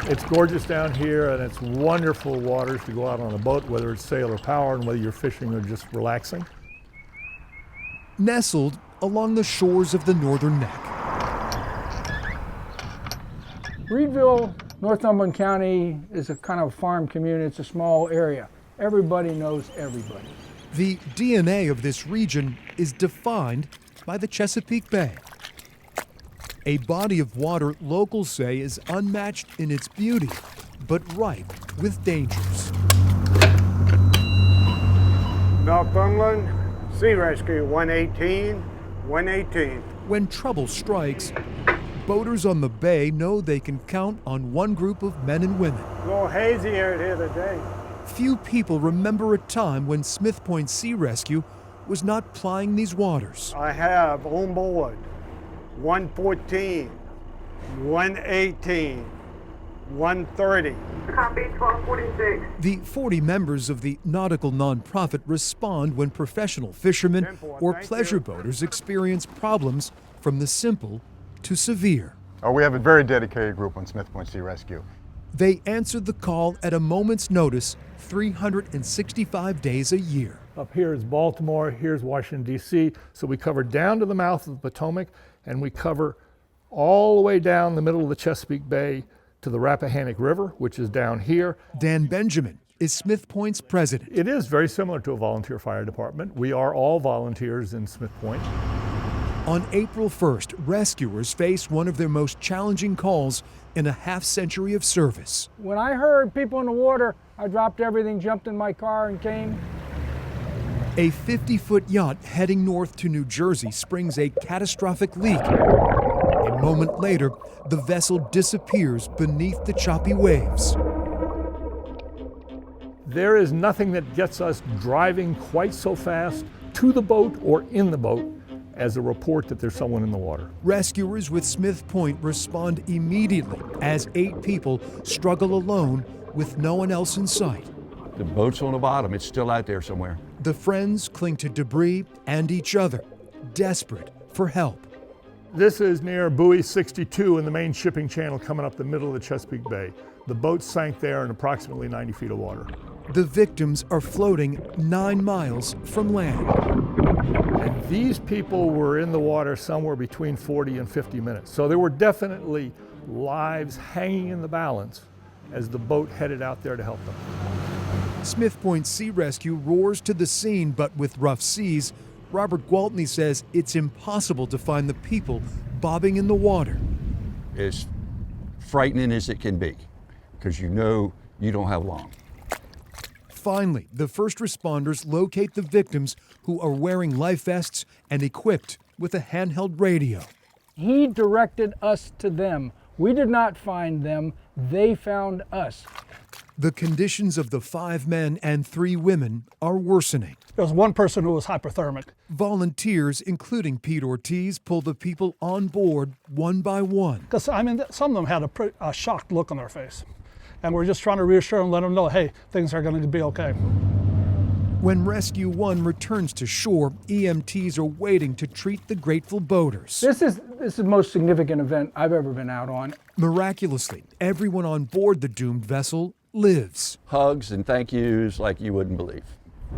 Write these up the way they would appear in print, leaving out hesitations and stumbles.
It's gorgeous down here, and it's wonderful waters to go out on a boat, whether it's sail or power, and whether you're fishing or just relaxing. Nestled along the shores of the Northern Neck. Reedville, Northumberland County is a kind of farm community. It's a small area. Everybody knows everybody. The DNA of this region is defined by the Chesapeake Bay, a body of water locals say is unmatched in its beauty, but ripe with dangers. Northumberland Sea Rescue 118. When trouble strikes, boaters on the bay know they can count on one group of men and women. A little hazy out here today. Few people remember a time when Smith Point Sea Rescue was not plying these waters. I have on board 114, 118, 130. Copy 1246. The 40 members of the nautical nonprofit respond when professional fishermen or pleasure boaters experience problems from the simple to severe. We have a very dedicated group on Smith Point Sea Rescue. They answer the call at a moment's notice 365 days a year. Up here is Baltimore, here's Washington, D.C., so we cover down to the mouth of the Potomac, and we cover all the way down the middle of the Chesapeake Bay to the Rappahannock River, which is down here. Dan Benjamin is Smith Point's president. It is very similar to a volunteer fire department. We are all volunteers in Smith Point. On April 1st, rescuers faced one of their most challenging calls in a half-century of service. When I heard people in the water, I dropped everything, jumped in my car, and came. A 50-foot yacht heading north to New Jersey springs a catastrophic leak. A moment later, the vessel disappears beneath the choppy waves. There is nothing that gets us driving quite so fast to the boat or in the boat as a report that there's someone in the water. Rescuers with Smith Point respond immediately as 8 people struggle alone with no one else in sight. The boat's on the bottom, it's still out there somewhere. The friends cling to debris and each other, desperate for help. This is near buoy 62 in the main shipping channel coming up the middle of the Chesapeake Bay. The boat sank there in approximately 90 feet of water. The victims are floating 9 miles from land. And these people were in the water somewhere between 40 and 50 minutes. So there were definitely lives hanging in the balance as the boat headed out there to help them. Smith Point Sea Rescue roars to the scene, but with rough seas, Robert Gwaltney says it's impossible to find the people bobbing in the water. As frightening as it can be, because you know you don't have long. Finally, the first responders locate the victims, who are wearing life vests and equipped with a handheld radio. He directed us to them. We did not find them, they found us. The conditions of the 5 men and 3 women are worsening. There was one person who was hypothermic. Volunteers, including Pete Ortiz, pull the people on board one by one. Because, I mean, some of them had a shocked look on their face. And we're just trying to reassure them, let them know, hey, things are going to be okay. When Rescue 1 returns to shore, EMTs are waiting to treat the grateful boaters. This is the most significant event I've ever been out on. Miraculously, everyone on board the doomed vessel lives. Hugs and thank yous like you wouldn't believe.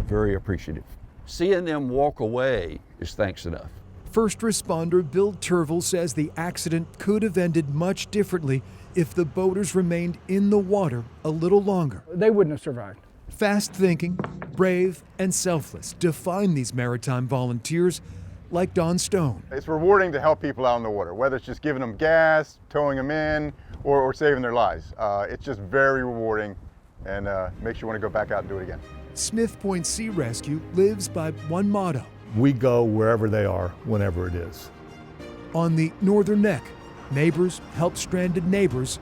Very appreciative. Seeing them walk away is thanks enough. First responder Bill Turville says the accident could have ended much differently if the boaters remained in the water a little longer. They wouldn't have survived. Fast thinking, brave, and selfless define these maritime volunteers like Don Stone. It's rewarding to help people out in the water, whether it's just giving them gas, towing them in, or saving their lives. It's just very rewarding and makes you want to go back out and do it again. Smith Point Sea Rescue lives by one motto. We go wherever they are, whenever it is. On the Northern Neck, neighbors help stranded neighbors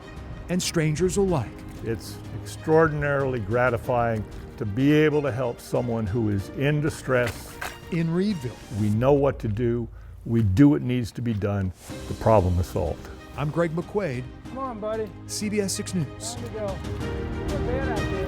and strangers alike. It's extraordinarily gratifying to be able to help someone who is in distress. In Reedville, We know what to do. We do what needs to be done. The problem is solved. I'm Greg McQuaid, Come on, buddy. CBS 6 News. Time to go. We're bad out there.